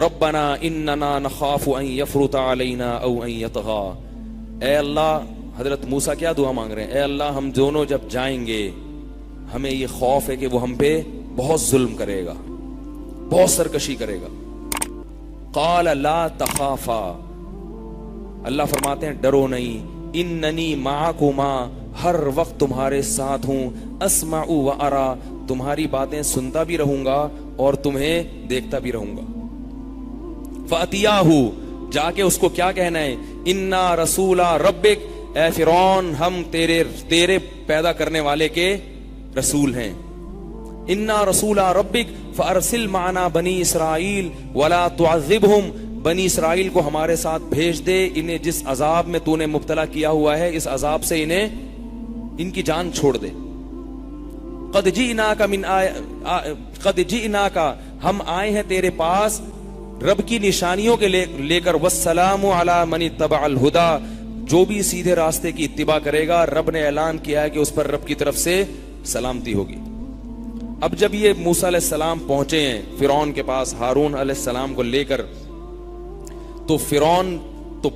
ربنا اننا نخاف ان يفرط علينا او ان يطغى. اے اللہ، حضرت موسیٰ کیا دعا مانگ رہے ہیں؟ اے اللہ ہم دونوں جب جائیں گے ہمیں یہ خوف ہے کہ وہ ہم پہ بہت ظلم کرے گا، بہت سرکشی کرے گا. قال لا تخافا، اللہ فرماتے ہیں ڈرو نہیں، اننی معکما، ہر وقت تمہارے ساتھ ہوں، اسمع و ارا، تمہاری باتیں سنتا بھی رہوں گا اور تمہیں دیکھتا بھی رہوں گا. فاتیاہ، جا کے اس کو کیا کہنا ہے؟ انا رسول ربک، اے فرعون ہم تیرے پیدا کرنے والے کے رسول ہیں. انا رسول ربک فارسل معنا بنی اسرائیل ولا تعذبہم، بنی اسرائیل کو ہمارے ساتھ بھیج دے، انہیں جس عذاب میں تو نے مبتلا کیا ہوا ہے اس عذاب سے ان کی جان چھوڑ دے. قد جئناک، ہم آئے ہیں تیرے پاس رب کی نشانیوں کے لے کر، والسلام علی من اتبع الہدی، جو بھی سیدھے راستے کی اتباع کرے گا رب نے اعلان کیا ہے کہ اس پر رب کی طرف سے سلامتی ہوگی. اب جب یہ موسیٰ علیہ السلام پہنچے ہیں فرعون کے پاس ہارون علیہ السلام کو لے کر، تو فرعون تو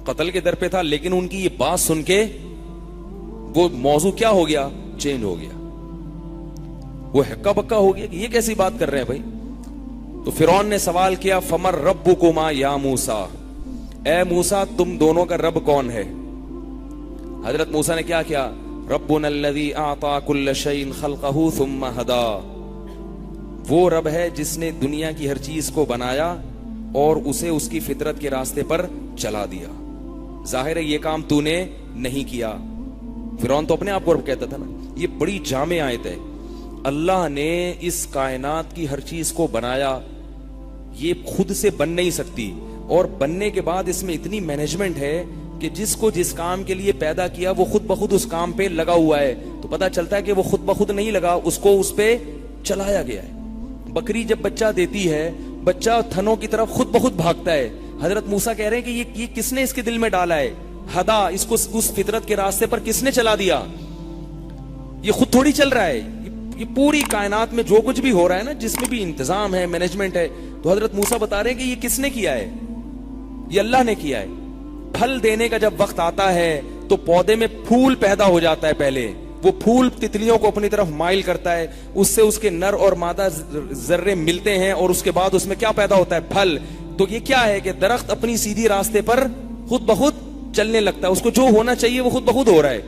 قتل کے در پہ تھا، لیکن ان کی یہ بات سن کے وہ موضوع کیا ہو گیا؟ چینج ہو گیا. وہ ہکا بکا ہو گیا کہ یہ کیسی بات کر رہے ہیں بھائی. تو فرعون نے سوال کیا فمر ربکما یا موسیٰ، اے موسیٰ تم دونوں کا رب کون ہے؟ حضرت موسیٰ نے کیا کیا؟ ربنا الذی اعطى كل شيء خلقه ثم هدى، وہ رب ہے جس نے دنیا کی ہر چیز کو بنایا اور اسے اس کی فطرت کے راستے پر چلا دیا. ظاہر ہے یہ کام تو نے نہیں کیا. فرعون تو اپنے آپ کو رب کہتا تھا نا. یہ بڑی جامع آیت ہے. اللہ نے اس کائنات کی ہر چیز کو بنایا، یہ خود سے بن نہیں سکتی، اور بننے کے بعد اس میں اتنی مینجمنٹ ہے کہ جس کو جس کام کے لیے پیدا کیا وہ خود بخود اس کام پہ لگا ہوا ہے. تو پتہ چلتا ہے کہ وہ خود بخود نہیں لگا، اس کو اس پہ چلایا گیا ہے. بکری جب بچہ دیتی ہے، بچہ تھنوں کی طرف خود بخود بھاگتا ہے. حضرت موسیٰ کہہ رہے ہیں کہ یہ کس نے اس کے دل میں ڈالا ہے؟ ہدا، اس کو اس فطرت کے راستے پر کس نے چلا دیا؟ یہ خود تھوڑی چل رہا ہے. یہ پوری کائنات میں جو کچھ بھی ہو رہا ہے نا، جس میں بھی انتظام ہے، مینجمنٹ ہے، تو حضرت موسیٰ بتا رہے ہیں کہ یہ کس نے کیا ہے؟ یہ اللہ نے کیا ہے. پھل دینے کا جب وقت آتا ہے تو پودے میں پھول پیدا ہو جاتا ہے. پہلے وہ پھول تتلیوں کو اپنی طرف مائل کرتا ہے، اس سے اس کے نر اور مادہ ذرے ملتے ہیں، اور اس کے بعد اس میں کیا پیدا ہوتا ہے؟ پھل. تو یہ کیا ہے کہ درخت اپنی سیدھی راستے پر خود بخود چلنے لگتا ہے. اس کو جو ہونا چاہیے وہ خود بخود ہو رہا ہے.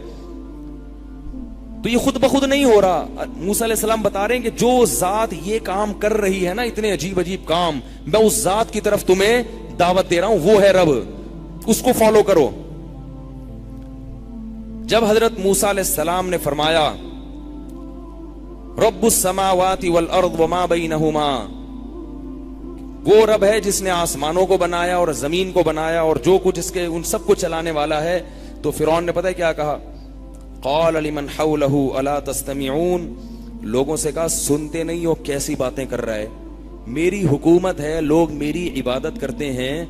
تو یہ خود بخود نہیں ہو رہا. موسیٰ علیہ السلام بتا رہے ہیں کہ جو ذات یہ کام کر رہی ہے نا، اتنے عجیب عجیب کام، میں اس ذات کی طرف تمہیں دعوت دے رہا ہوں، وہ ہے رب، اس کو فالو کرو. جب حضرت موسیٰ علیہ السلام نے فرمایا رب السماوات والارض وما بینہما، وہ رب ہے جس نے آسمانوں کو بنایا اور زمین کو بنایا اور جو کچھ اس کے ان سب کو چلانے والا ہے، تو فرعون نے پتہ ہے کیا کہا؟ قال لمن حولہ الا تستمعون، لوگوں سے کہا سنتے نہیں ہو کیسی باتیں کر رہا ہے؟ میری حکومت ہے، لوگ میری عبادت کرتے ہیں،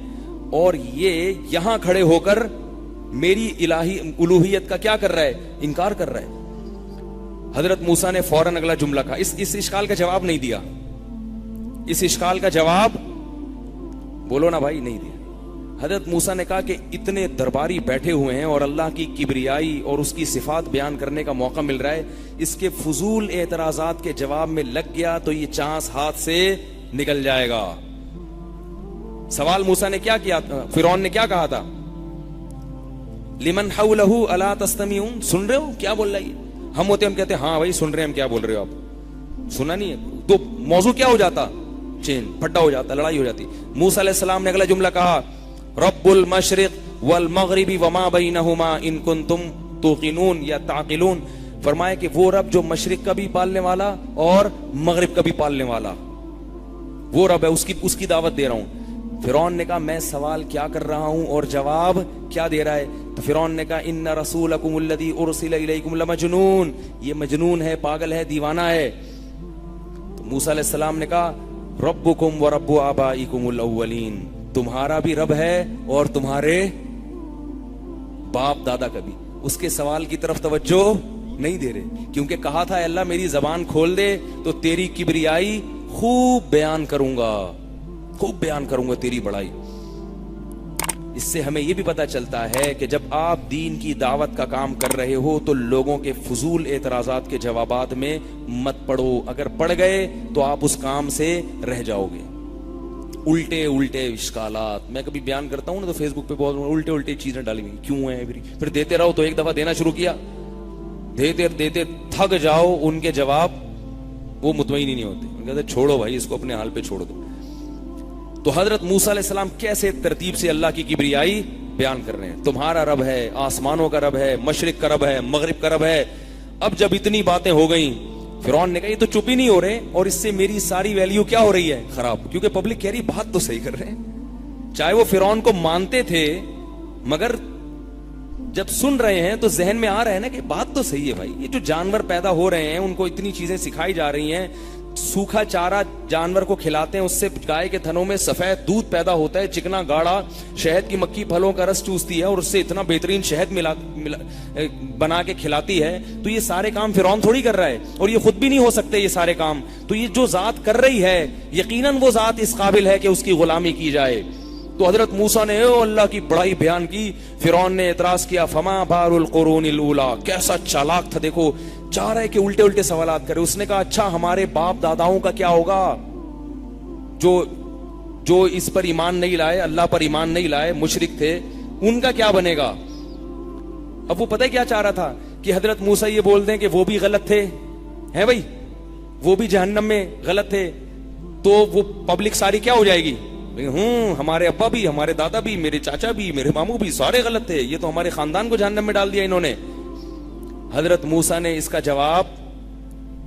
اور یہ یہاں کھڑے ہو کر میری الہی الوہیت کا کیا کر رہا ہے؟ انکار کر رہا ہے. حضرت موسیٰ نے فوراً اگلا جملہ کہا. اس اشکال کا جواب نہیں دیا. اس اشکال کا جواب بولو نا بھائی، نہیں دیا. حضرت موسیٰ نے کہا کہ اتنے درباری بیٹھے ہوئے ہیں اور اللہ کی کبریائی اور اس کی صفات بیان کرنے کا موقع مل رہا ہے، اس کے فضول اعتراضات کے جواب میں لگ گیا تو یہ چانس ہاتھ سے نکل جائے گا. سوال موسیٰ نے کیا کیا؟ فرعون نے کیا کہا تھا؟ لمن حولہ الا تستمعون، سن رہے ہو کیا بول رہا ہے؟ ہم ہوتے ہم کہتے ہیں ہاں بھائی سن رہے ہیں، ہم کیا بول رہے ہو آپ؟ سنا نہیں ہے تو موضوع کیا ہو جاتا؟ چین پھٹا ہو جاتا، لڑائی ہو جاتی. موسیٰ علیہ السلام نے اگلا جملہ کہا رب المشرق والمغرب وما بینہما ان کنتم توقنون یا تعقلون، فرمایا کہ وہ رب جو مشرق کا بھی پالنے والا اور مغرب کا بھی پالنے والا، وہ رب ہے، اس کی دعوت دے رہا ہوں. فرعون نے کہا میں سوال کیا کر رہا ہوں اور جواب کیا دے رہا ہے؟ تو فرعون نے کہا ان رسولکم الذی ارسل الیکم لمجنون، یہ مجنون ہے، پاگل ہے، دیوانہ ہے. تو موسیٰ علیہ السلام نے کہا ربکم ورب آبائکم الاولین، تمہارا بھی رب ہے اور تمہارے باپ دادا کا بھی. اس کے سوال کی طرف توجہ نہیں دے رہے، کیونکہ کہا تھا اللہ میری زبان کھول دے تو تیری کبریائی خوب بیان کروں گا. خوب بیان کروں گا تیری بڑائی. اس سے ہمیں یہ بھی پتا چلتا ہے کہ جب آپ دین کی دعوت کا کام کر رہے ہو تو لوگوں کے فضول اعتراضات کے جوابات میں مت پڑو. اگر پڑ گئے تو آپ اس کام سے رہ جاؤ گے. الٹے اشکالات میں کبھی بیان کرتا ہوں نا تو فیس بک پہ بہت الٹے چیزیں ڈالی ہوئی کیوں ہیں, پھر دیتے رہو. تو ایک دفعہ دینا شروع کیا, دیتے تھک جاؤ, ان کے جواب وہ مطمئن ہی نہیں ہوتے. کہتے چھوڑو بھائی اس کو اپنے حال پہ چھوڑ دو. تو حضرت موسیٰ علیہ السلام کیسے ترتیب سے اللہ کی کبریائی بیان کر رہے ہیں. تمہارا رب ہے, آسمانوں کا رب ہے, مشرق کا رب ہے, مغرب کا رب ہے. اب جب اتنی باتیں ہو گئیں, فرعون نے کہا یہ تو چپ ہی نہیں ہو رہے, اور اس سے میری ساری ویلیو کیا ہو رہی ہے, خراب. کیونکہ پبلک کہہ رہی بات تو صحیح کر رہے ہیں. چاہے وہ فرعون کو مانتے تھے, مگر جب سن رہے ہیں تو ذہن میں آ رہا ہے نا کہ بات تو صحیح ہے بھائی. یہ جو جانور پیدا ہو رہے ہیں ان کو اتنی چیزیں سکھائی جا رہی ہیں, سوکھا چارہ جانور کو کھلاتے ہیں, اس سے گائے کے تھنوں میں سفید دودھ پیدا ہوتا ہے, چکنا گاڑا, شہد کی مکھی پھلوں کا رس چوستی ہے اور اس سے اتنا بہترین شہد بنا کے کھلاتی ہے. تو یہ سارے کام فرعون تھوڑی کر رہا ہے, اور یہ خود بھی نہیں ہو سکتے یہ سارے کام. تو یہ جو ذات کر رہی ہے یقیناً وہ ذات اس قابل ہے کہ اس کی غلامی کی جائے. تو حضرت موسیٰ نے اللہ کی بڑائی بیان کی. فرعون نے اعتراض کیا, فما بال القرون الاولی, کیسا چالاک تھا دیکھو, چاہ رہے کہ الٹے سوالات کرے. اس نے کہا اچھا ہمارے باپ داداؤں کا کیا ہوگا جو اس پر ایمان نہیں لائے, اللہ پر ایمان نہیں لائے, مشرک تھے, ان کا کیا بنے گا. اب وہ پتہ کیا چاہ رہا تھا کہ حضرت موسیٰ یہ بول دیں کہ وہ بھی غلط تھے, ہیں بھائی, وہ بھی جہنم میں غلط تھے, تو وہ پبلک ساری کیا ہو جائے گی, ہمارے ابا بھی, ہمارے دادا بھی, میرے چاچا بھی, میرے ماموں بھی سارے غلط تھے, یہ تو ہمارے خاندان کو جہنم میں ڈال دیا انہوں نے. حضرت موسیٰ نے اس کا جواب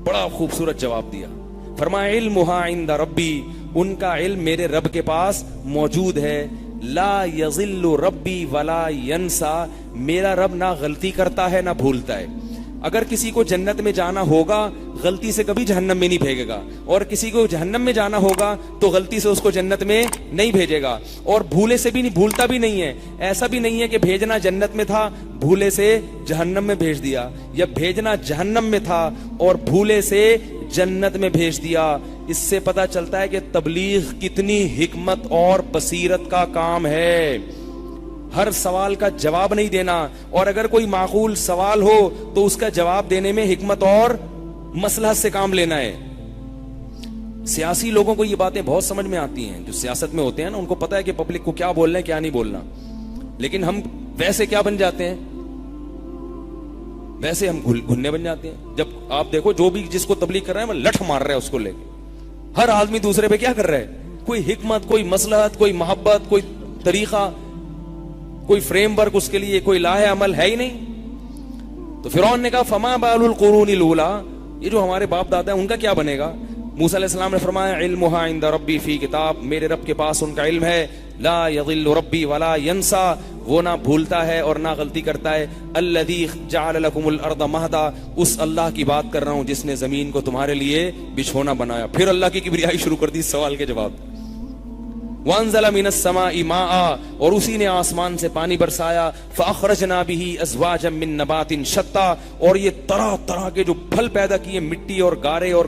بڑا خوبصورت جواب دیا. فرمایا علمھا عند ربی, ان کا علم میرے رب کے پاس موجود ہے. لا یضل ربی ولا ینسا, میرا رب نہ غلطی کرتا ہے نہ بھولتا ہے. اگر کسی کو جنت میں جانا ہوگا غلطی سے کبھی جہنم میں نہیں بھیجے گا, اور کسی کو جہنم میں جانا ہوگا تو غلطی سے اس کو جنت میں نہیں بھیجے گا, اور بھولے سے بھی نہیں, بھولتا بھی نہیں ہے. ایسا بھی نہیں ہے کہ بھیجنا جنت میں تھا بھولے سے جہنم میں بھیج دیا, یا بھیجنا جہنم میں تھا اور بھولے سے جنت میں بھیج دیا. اس سے پتا چلتا ہے کہ تبلیغ کتنی حکمت اور بصیرت کا کام ہے. ہر سوال کا جواب نہیں دینا, اور اگر کوئی معقول سوال ہو تو اس کا جواب دینے میں حکمت اور مصلحت سے کام لینا ہے. سیاسی لوگوں کو یہ باتیں بہت سمجھ میں آتی ہیں, جو سیاست میں ہوتے ہیں نا, ان کو پتا ہے کہ پبلک کو کیا بولنا ہے کیا نہیں بولنا. لیکن ہم ویسے کیا بن جاتے ہیں, ویسے ہم گھننے بن جاتے ہیں. جب آپ دیکھو جو بھی جس کو تبلیغ کر رہے ہیں وہ لٹھ مار رہا ہے اس کو لے کے. ہر آدمی دوسرے پہ کیا کر رہا ہے, کوئی حکمت, کوئی مصلحت, کوئی محبت, کوئی طریقہ, کوئی فریم ورک اس کے لیے, کوئی لاہ عمل ہے ہی نہیں. تو فرعون نے کہا فما بال القرون الاولی, یہ جو ہمارے باپ دادا ہیں ان کا کیا بنے گا. موسیٰ علیہ السلام نے فرمایا علمھا عند ربی فی کتاب, میرے رب کے پاس ان کا علم ہے. لا یضل ربی ولا ینسا, وہ نہ بھولتا ہے اور نہ غلطی کرتا ہے. الذی جعل لکم الارض مہدا, اس اللہ کی بات کر رہا ہوں جس نے زمین کو تمہارے لیے بچھونا بنایا. پھر اللہ کی کبریائی شروع کر دی سوال کے جواب. وانزل من السماء ماء, اور اسی نے آسمان سے پانی برسایا. فاخرجنا به ازواجا من نبات شتى, اور یہ طرح طرح کے جو پھل پیدا کیے, مٹی اور گارے اور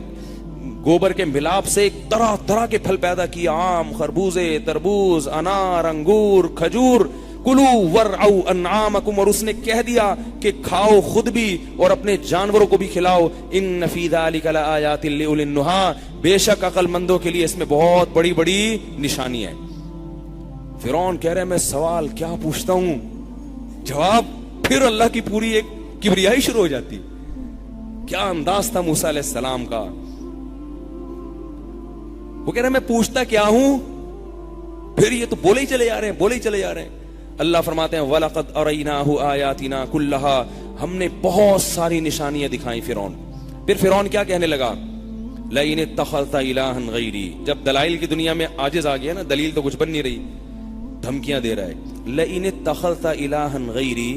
گوبر کے ملاپ سے طرح طرح کے پھل پیدا کیے, آم, خربوزے, تربوز, انار, انگور, کھجور. کلوا ورعوا انعامکم, اور اس نے کہہ دیا کہ کھاؤ خود بھی اور اپنے جانوروں کو بھی کھلاؤ. ان فی ذلک لآیات لأولی النہی, بے شک عقل مندوں کے لیے اس میں بہت بڑی بڑی نشانی ہے. فرعون کہہ رہے میں سوال کیا پوچھتا ہوں, جواب پھر اللہ کی پوری ایک کبریائی شروع ہو جاتی. کیا انداز تھا موسیٰ علیہ السلام کا. وہ کہہ رہے میں پوچھتا کیا ہوں, پھر یہ تو بولے ہی چلے جا رہے ہیں, بولے ہی چلے جا رہے ہیں. اللہ فرماتے ہیں وَلَقَدْ أَرَيْنَاهُ آيَاتِنَا كُلَّهَا, ہم نے بہت ساری نشانیاں دکھائیں فرعون. پھر فرعون کیا کہنے لگا, لَئِنِ اتَّخَذْتَ إِلَٰهًا غَيْرِي, جب دلائل کی دنیا میں عاجز آ گیا نا, دلیل تو کچھ بن نہیں رہی, دھمکیاں دے رہا ہے. لَئِنِ اتَّخَذْتَ إِلَٰهًا غَيْرِي,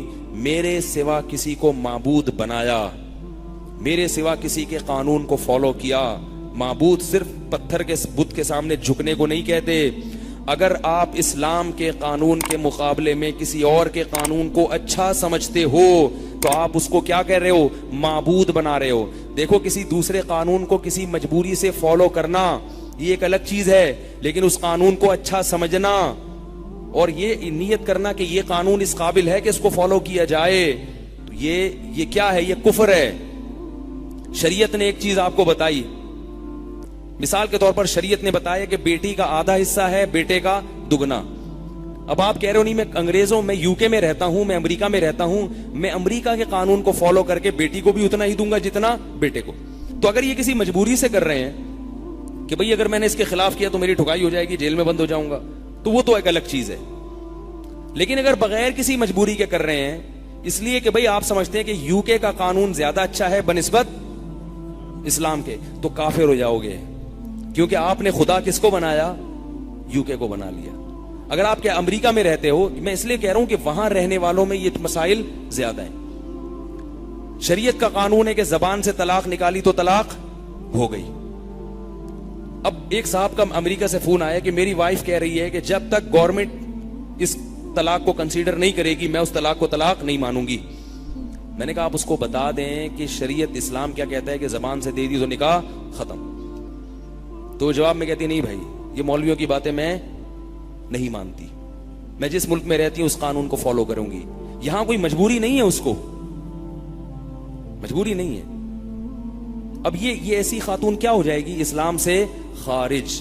میرے سوا کسی کو معبود بنایا, میرے سوا کسی کے قانون کو فالو کیا. معبود صرف پتھر کے بت کے سامنے جھکنے کو نہیں کہتے. اگر آپ اسلام کے قانون کے مقابلے میں کسی اور کے قانون کو اچھا سمجھتے ہو تو آپ اس کو کیا کہہ رہے ہو, معبود بنا رہے ہو. دیکھو کسی دوسرے قانون کو کسی مجبوری سے فالو کرنا یہ ایک الگ چیز ہے، لیکن اس قانون کو اچھا سمجھنا اور یہ نیت کرنا کہ یہ قانون اس قابل ہے کہ اس کو فالو کیا جائے، تو یہ کیا ہے؟ یہ کفر ہے۔ شریعت نے ایک چیز آپ کو بتائی، مثال کے طور پر شریعت نے بتایا کہ بیٹی کا آدھا حصہ ہے، بیٹے کا دگنا۔ اب آپ کہہ رہے ہو نہیں میں یو کے میں رہتا ہوں، میں امریکہ میں رہتا ہوں، میں امریکہ کے قانون کو فالو کر کے بیٹی کو بھی اتنا ہی دوں گا جتنا بیٹے کو۔ تو اگر یہ کسی مجبوری سے کر رہے ہیں کہ بھئی اگر میں نے اس کے خلاف کیا تو میری ٹھکائی ہو جائے گی، جیل میں بند ہو جاؤں گا، تو وہ تو ایک الگ چیز ہے۔ لیکن اگر بغیر کسی مجبوری کے کر رہے ہیں، اس لیے کہ بھئی آپ سمجھتے ہیں کہ یو کے کا قانون زیادہ اچھا ہے بنسبت اسلام کے، تو کافر ہو جاؤ گے، کیونکہ آپ نے خدا کس کو بنایا؟ یو کے کو بنا لیا۔ اگر آپ کے امریکہ میں رہتے ہو، میں اس لیے کہہ رہا ہوں کہ وہاں رہنے والوں میں یہ مسائل زیادہ ہیں۔ شریعت کا قانون ہے کہ زبان سے طلاق نکالی تو طلاق ہو گئی۔ اب ایک صاحب کا امریکہ سے فون آیا کہ میری وائف کہہ رہی ہے کہ جب تک گورنمنٹ اس طلاق کو کنسیڈر نہیں کرے گی میں اس طلاق کو طلاق نہیں مانوں گی۔ میں نے کہا آپ اس کو بتا دیں کہ شریعت اسلام کیا کہتا ہے کہ زبان سے دے دی تو نکاح ختم۔ تو جواب میں کہتی نہیں بھائی یہ مولویوں کی باتیں میں نہیں مانتی، میں جس ملک میں رہتی ہوں اس قانون کو فالو کروں گی۔ یہاں کوئی مجبوری نہیں ہے، اس کو مجبوری نہیں ہے۔ اب یہ ایسی خاتون کیا ہو جائے گی؟ اسلام سے خارج۔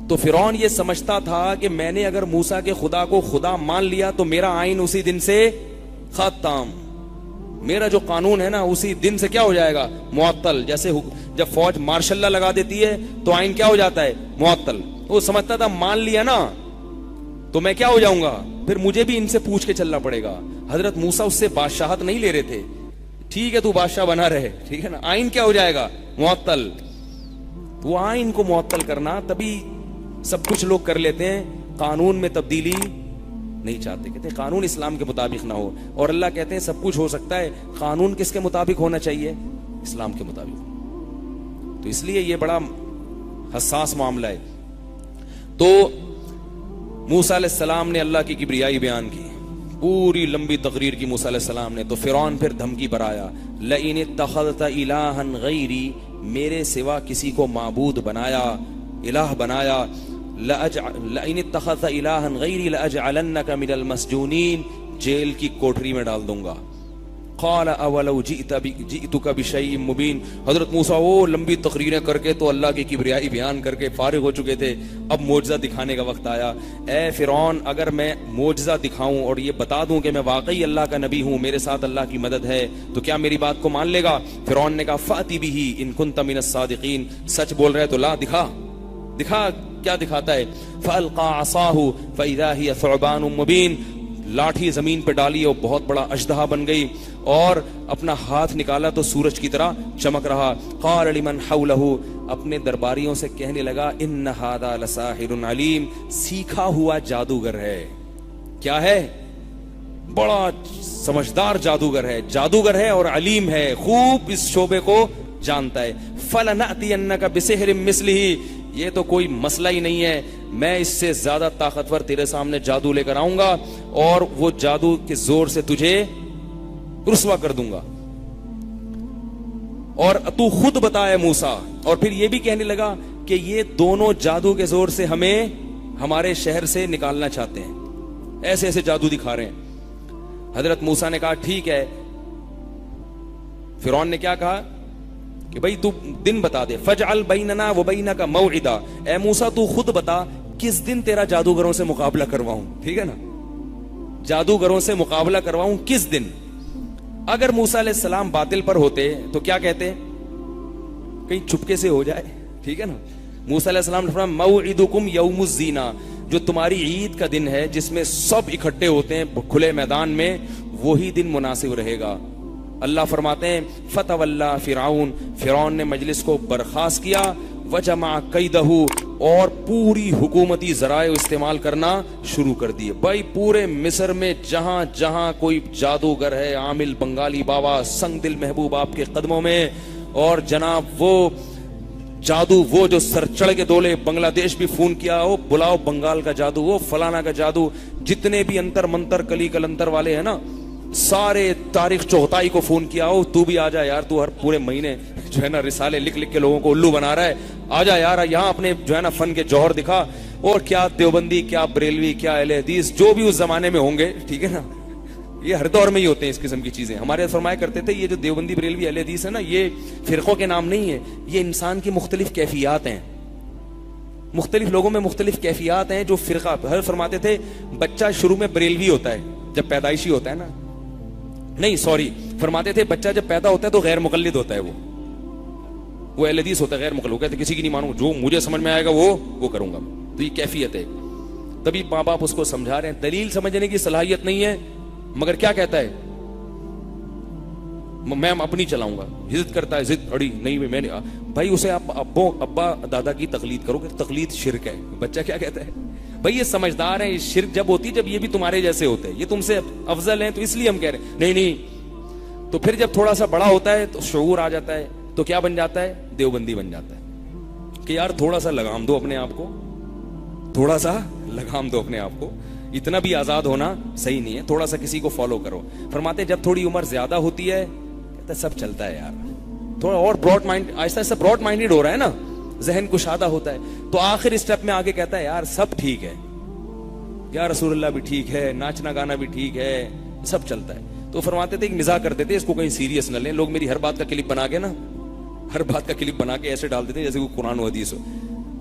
تو فرعون یہ سمجھتا تھا کہ میں نے اگر موسیٰ کے خدا کو خدا مان لیا تو میرا آئین اسی دن سے ختم، میرا جو قانون ہے نا اسی دن سے کیا ہو جائے گا؟ معطل۔ جیسے جب فوج مارشل لا لگا دیتی ہے تو آئین کیا ہو جاتا ہے؟ معطل۔ وہ سمجھتا تھا مان لیا نا تو میں کیا ہو جاؤں گا، پھر مجھے بھی ان سے پوچھ کے چلنا پڑے گا۔ حضرت موسیٰ اس سے بادشاہت نہیں لے رہے تھے، ٹھیک ہے تو بادشاہ بنا رہے، ٹھیک ہے نا، آئین کیا ہو جائے گا؟ معطل۔ وہ آئین کو معطل کرنا، تبھی سب کچھ لوگ کر لیتے ہیں، قانون میں تبدیلی نہیں چاہتے، کہتے ہیں قانون اسلام کے مطابق نہ ہو، اور اللہ کہتے ہیں سب کچھ ہو سکتا ہے، قانون کس کے مطابق ہونا چاہیے؟ اسلام کے مطابق۔ تو اس لیے یہ بڑا حساس معاملہ ہے۔ تو موسیٰ علیہ السلام نے اللہ کی کبریائی بیان کی، پوری لمبی تقریر کی موسیٰ علیہ السلام نے۔ تو فرعون پھر دھمکی پر آیا، لئن اتخذت الہا غیری، میرے سوا کسی کو معبود بنایا، الہ بنایا، لئن اتخذت الہا غیری لاجعلنک من المسجونین، جیل کی کوٹری میں ڈال دوں گا۔ قال اولو جئتک بشیء مبین، حضرت موسیٰ وہ لمبی تقریریں کر کے تو اللہ کی کبریائی بیان کر کے فارغ ہو چکے تھے، اب معجزہ دکھانے کا وقت آیا۔ اے فرعون اگر میں معجزہ دکھاؤں اور یہ بتا دوں کہ میں واقعی اللہ کا نبی ہوں، میرے ساتھ اللہ کی مدد ہے، تو کیا میری بات کو مان لے گا؟ فرعون نے کہا فأتی بہ ان کنت من الصادقین، سچ بول رہے تو لا، دکھا کیا دکھاتا ہے؟ فألقى عصاه فإذا هي ثعبان مبین، لاٹھی زمین پہ ڈالی اور بہت بڑا اژدہا بن گئی، اور اپنا ہاتھ نکالا تو سورج کی طرح چمک رہا۔ قال لمن حوله، اپنے درباریوں سے کہنے لگا ان ھذا لساحر علیم، سیکھا ہوا جادوگر ہے۔ کیا ہے؟ بڑا سمجھدار جادوگر ہے، جادوگر ہے اور علیم ہے، خوب اس شعبے کو جانتا ہے۔ فلنأتینک بسحر مثلہ، یہ تو کوئی مسئلہ ہی نہیں ہے، میں اس سے زیادہ طاقتور تیرے سامنے جادو لے کر آؤں گا اور وہ جادو کے زور سے تجھے رسوا کر دوں گا، اور تو خود بتایا موسیٰ۔ اور پھر یہ بھی کہنے لگا کہ یہ دونوں جادو کے زور سے ہمیں ہمارے شہر سے نکالنا چاہتے ہیں، ایسے ایسے جادو دکھا رہے ہیں۔ حضرت موسیٰ نے کہا ٹھیک ہے۔ فرعون نے کیا کہا کہ بھئی تو دن بتا دے، فجعل بیننا و بینک موعدا، اے موسیٰ تو خود بتا کس دن تیرا جادوگروں سے مقابلہ کرواؤں، ٹھیک ہے نا، جادوگروں سے مقابلہ کرواؤں کس دن؟ اگر موسیٰ علیہ السلام باطل پر ہوتے تو کیا کہتے؟ کہیں چھپکے سے ہو جائے، ٹھیک ہے نا۔ موسیٰ علیہ السلام نے فرمایا موعدکم یوم الزینہ، جو تمہاری عید کا دن ہے جس میں سب اکٹھے ہوتے ہیں کھلے میدان میں، وہی دن مناسب رہے گا۔ اللہ فرماتے ہیں فتولی فرعون، فرعون نے مجلس کو برخاست کیا، وجمع کیدہ، اور پوری حکومتی ذرائع استعمال کرنا شروع کر دیے۔ بھائی پورے مصر میں جہاں جہاں کوئی جادوگر ہے، عامل بنگالی بابا سنگ دل محبوب آپ کے قدموں میں، اور جناب وہ جادو وہ جو سر چڑھ کے دولے، بنگلہ دیش بھی فون کیا ہو بلاؤ بنگال کا جادو، وہ فلانا کا جادو، جتنے بھی انتر منتر کلی کلنتر والے ہیں نا، سارے تاریخ چوہتائی کو فون کیا ہو تو بھی آ جا یار، تو ہر پورے مہینے جو ہے نا رسالے لکھ لکھ کے لوگوں کو الو بنا رہا ہے، آ جا یار یہاں اپنے جو ہے نا فن کے جوہر دکھا. اور کیا دیوبندی، کیا بریلوی، کیا اہل حدیث، جو بھی اس زمانے میں ہوں گے، ٹھیک ہے نا، یہ ہر دور میں ہی ہوتے ہیں اس قسم کی چیزیں. ہمارے فرمایا کرتے تھے یہ جو دیوبندی، بریلوی، اہل حدیث ہے نا، یہ فرقوں کے نام نہیں ہے، یہ انسان کی مختلف کیفیات ہیں. مختلف لوگوں میں مختلف کیفیات ہیں. جو فرقہ ہر فرماتے تھے بچہ شروع میں بریلوی ہوتا ہے جب پیدائشی ہوتا ہے نا، نہیں سوری، فرماتے تھے بچہ جب پیدا ہوتا ہے تو غیر مقلد ہوتا ہے، وہ اہل حدیث ہوتا ہے، غیر مقلد. وہ کہتے کسی کی نہیں مانوں، جو مجھے سمجھ میں آئے گا وہ کروں گا. تو یہ کیفیت ہے. تبھی ماں باپ اس کو سمجھا رہے ہیں. دلیل سمجھنے کی صلاحیت نہیں ہے، مگر کیا کہتا ہے، میں اپنی چلاؤں گا. ضد کرتا ہے، ضد اڑی نہیں میں نے. بھائی اسے آپ ابا دادا کی تقلید کرو گے، تقلید شرک ہے. بچہ کیا کہتا ہے، بھائی یہ سمجھدار ہیں. شرک جب ہوتی جب یہ بھی تمہارے جیسے ہوتے ہیں، یہ تم سے افضل ہیں، تو اس لیے ہم کہہ رہے ہیں نہیں. تو پھر جب تھوڑا سا بڑا ہوتا ہے تو شعور آ جاتا ہے، تو کیا بن جاتا ہے، دیوبندی بن جاتا ہے کہ یار تھوڑا سا لگام دو اپنے آپ کو، تھوڑا سا لگام دو اپنے آپ کو. اتنا بھی آزاد ہونا صحیح نہیں ہے، تھوڑا سا کسی کو فالو کرو. فرماتے جب تھوڑی عمر زیادہ ہوتی ہے کہتا ہے سب چلتا ہے یار، تھوڑا اور براڈ مائنڈ، آہستہ آہستہ براڈ مائنڈڈ ہو رہا ہے نا، ذہن کشادہ ہوتا ہے. تو آخر اسٹیپ میں آگے کہتا ہے یار سب ٹھیک ہے، یا رسول اللہ بھی ٹھیک ہے، ناچنا گانا بھی ٹھیک ہے، سب چلتا ہے. تو فرماتے تھے ایک مزاح کرتے تھے، اس کو کہیں سیریس نہ لیں. لوگ میری ہر بات کا کلپ بنا کے نا، ہر بات کا کلپ بنا کے ایسے ڈال دیتے ہیں جیسے کوئی قرآن و حدیث ہو.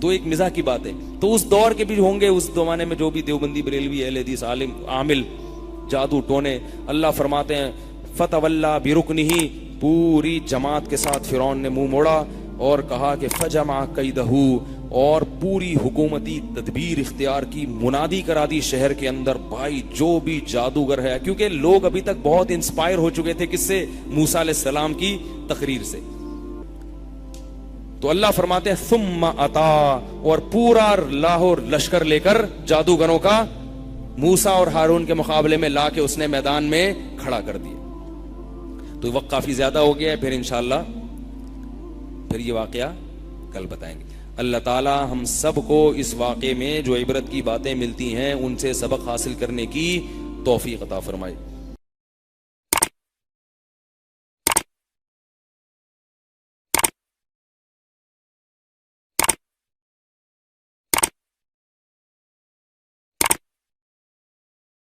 تو ایک مزاح کی بات ہے. تو اس دور کے بھی ہوں گے، اس زمانے میں جو بھی دیوبندی، بریلوی، اہل حدیث، عالم، عامل، جادو ٹونے. اللہ فرماتے ہیں فتولا برکنہ، پوری جماعت کے ساتھ فرعون نے منہ موڑا اور کہا کہ فجمع کیدہ، اور پوری حکومتی تدبیر اختیار کی. منادی کرا دی شہر کے اندر، بھائی جو بھی جادوگر ہے، کیونکہ لوگ ابھی تک بہت انسپائر ہو چکے تھے کس سے، موسیٰ علیہ السلام کی تقریر سے. تو اللہ فرماتے ہیں ثم اتا، اور پورا لاہور لشکر لے کر جادوگروں کا موسیٰ اور ہارون کے مقابلے میں لا کے اس نے میدان میں کھڑا کر دیا. تو وقت کافی زیادہ ہو گیا ہے، پھر انشاءاللہ پھر یہ واقعہ کل بتائیں گے. اللہ تعالی ہم سب کو اس واقعے میں جو عبرت کی باتیں ملتی ہیں ان سے سبق حاصل کرنے کی توفیق عطا فرمائے.